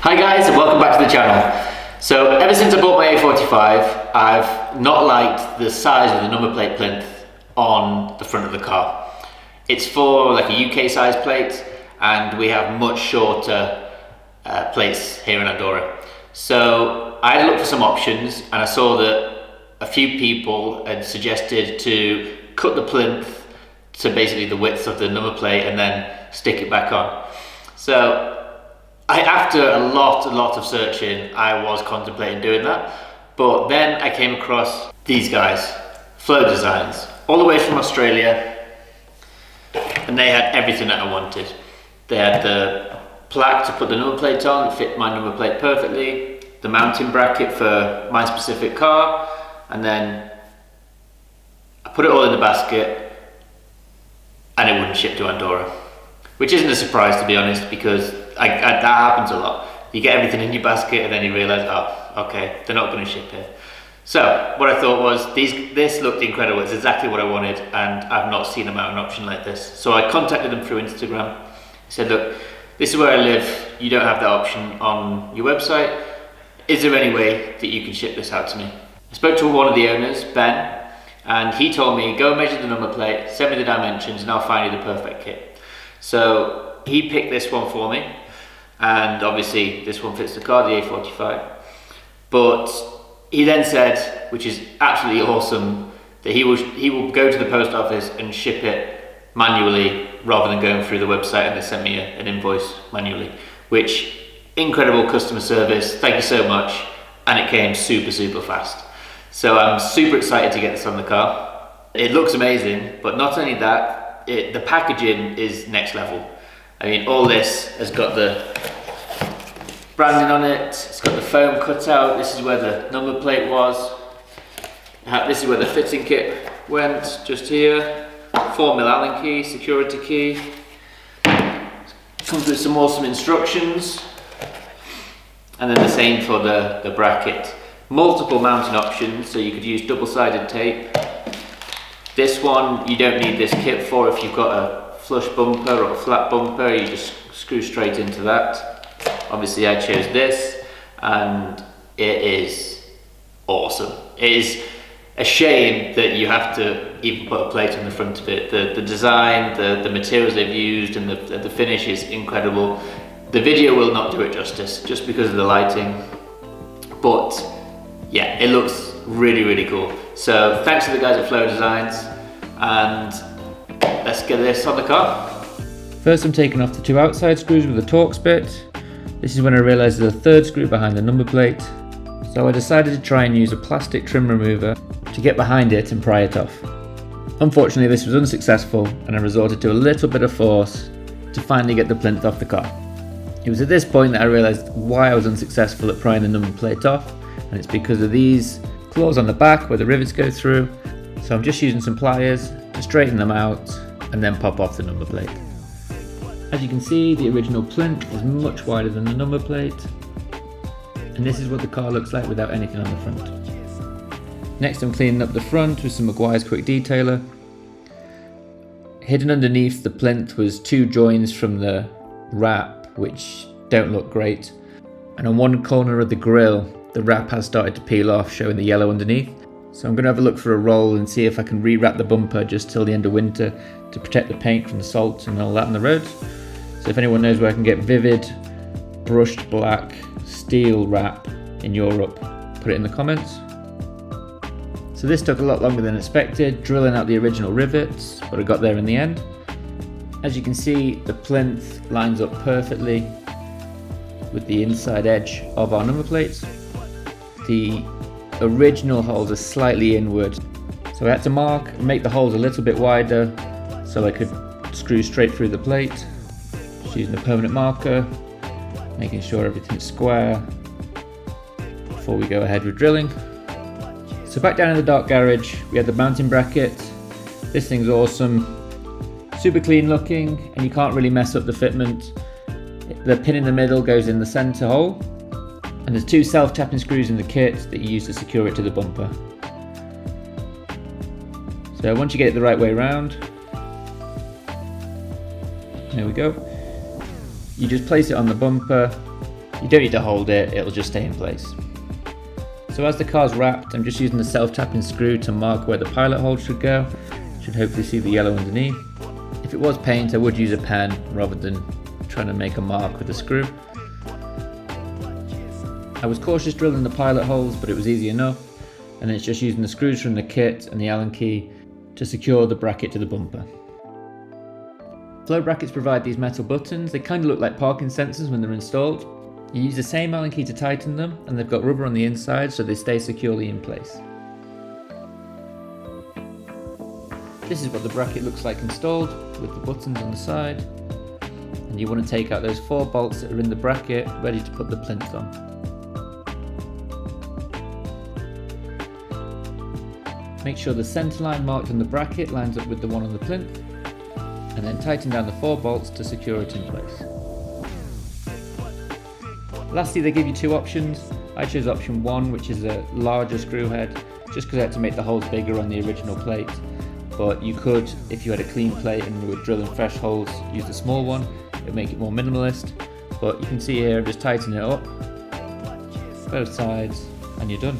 Hi guys, and welcome back to the channel. So ever since I bought my A45, I've not liked the size of the number plate plinth on the front of the car. It's for like a UK size plate, and we have much shorter plates here in Andorra. So I had to look for some options, and I saw that a few people had suggested to cut the plinth to basically the width of the number plate and then stick it back on. So after a lot of searching, I was contemplating doing that, but then I came across these guys, Flow Designs, all the way from Australia, and they had everything that I wanted. They had the plaque to put the number plate on, it fit my number plate perfectly, the mounting bracket for my specific car, and then I put it all in the basket and it wouldn't ship to Andorra. Which isn't a surprise, to be honest, because that happens a lot. You get everything in your basket and then you realise, oh, okay, they're not going to ship here. So what I thought was, this looked incredible, it's exactly what I wanted, and I've not seen a mountain option like this. So I contacted them through Instagram. I said, look, this is where I live, you don't have that option on your website. Is there any way that you can ship this out to me? I spoke to one of the owners, Ben, and he told me, go measure the number plate, send me the dimensions, and I'll find you the perfect kit. So he picked this one for me, and obviously this one fits the car, the A45. But he then said, which is absolutely awesome, that he will go to the post office and ship it manually rather than going through the website, and they sent me an invoice manually, which, incredible customer service, thank you so much, and it came super fast. So I'm super excited to get this on the car. It looks amazing, but not only that, the packaging is next level. I mean, all this has got the branding on it, it's got the foam cut out, this is where the number plate was, this is where the fitting kit went, just here, 4mm Allen key, security key, comes with some awesome instructions, and then the same for the bracket. Multiple mounting options, so you could use double-sided tape. This one you don't need this kit for. If you've got a flush bumper or a flat bumper, you just screw straight into that. Obviously I chose this, and it is awesome. It is a shame that you have to even put a plate on the front of it. The design, the materials they've used, and the finish is incredible. The video will not do it justice just because of the lighting, but yeah, it looks really cool. So thanks to the guys at Flow Designs, and let's get this on the car. First I'm taking off the two outside screws with the Torx bit. This is when I realised there's a third screw behind the number plate, so I decided to try and use a plastic trim remover to get behind it and pry it off. Unfortunately this was unsuccessful, and I resorted to a little bit of force to finally get the plinth off the car. It was at this point that I realised why I was unsuccessful at prying the number plate off, and it's because of these claws on the back where the rivets go through. So I'm just using some pliers to straighten them out and then pop off the number plate. As you can see, the original plinth is much wider than the number plate, and this is what the car looks like without anything on the front. Next I'm cleaning up the front with some Meguiar's Quick Detailer. Hidden underneath the plinth was two joins from the wrap which don't look great, and on one corner of the grille the wrap has started to peel off, showing the yellow underneath. So I'm going to have a look for a roll and see if I can re-wrap the bumper just till the end of winter to protect the paint from the salt and all that on the roads. So if anyone knows where I can get vivid, brushed black steel wrap in Europe, put it in the comments. So this took a lot longer than expected, drilling out the original rivets, but I got there in the end. As you can see, the plinth lines up perfectly with the inside edge of our number plates. The original holes are slightly inward, so I had to mark and make the holes a little bit wider so I could screw straight through the plate. Just using a permanent marker, making sure everything's square before we go ahead with drilling. So back down in the dark garage, we had the mounting bracket. This thing's awesome, super clean looking, and you can't really mess up the fitment. The pin in the middle goes in the center hole, and there's two self-tapping screws in the kit that you use to secure it to the bumper. So once you get it the right way around, there we go, you just place it on the bumper You don't need to hold it, it'll just stay in place. So as the car's wrapped, I'm just using the self-tapping screw to mark where the pilot hole should go. You should hopefully see the yellow underneath. If it was paint, I would use a pen rather than trying to make a mark with a screw. I was cautious drilling the pilot holes, but it was easy enough. And it's just using the screws from the kit and the Allen key to secure the bracket to the bumper. Flow brackets provide these metal buttons. They kind of look like parking sensors when they're installed. You use the same Allen key to tighten them, and they've got rubber on the inside so they stay securely in place. This is what the bracket looks like installed, with the buttons on the side. And you want to take out those 4 bolts that are in the bracket, ready to put the plinth on. Make sure the centre line marked on the bracket lines up with the one on the plinth, and then tighten down the 4 bolts to secure it in place. Lastly, they give you 2 options. I chose option 1, which is a larger screw head, just because I had to make the holes bigger on the original plate. But you could, if you had a clean plate and you were drilling fresh holes, use the small one. It would make it more minimalist. But you can see here, just tighten it up, both sides, and you're done.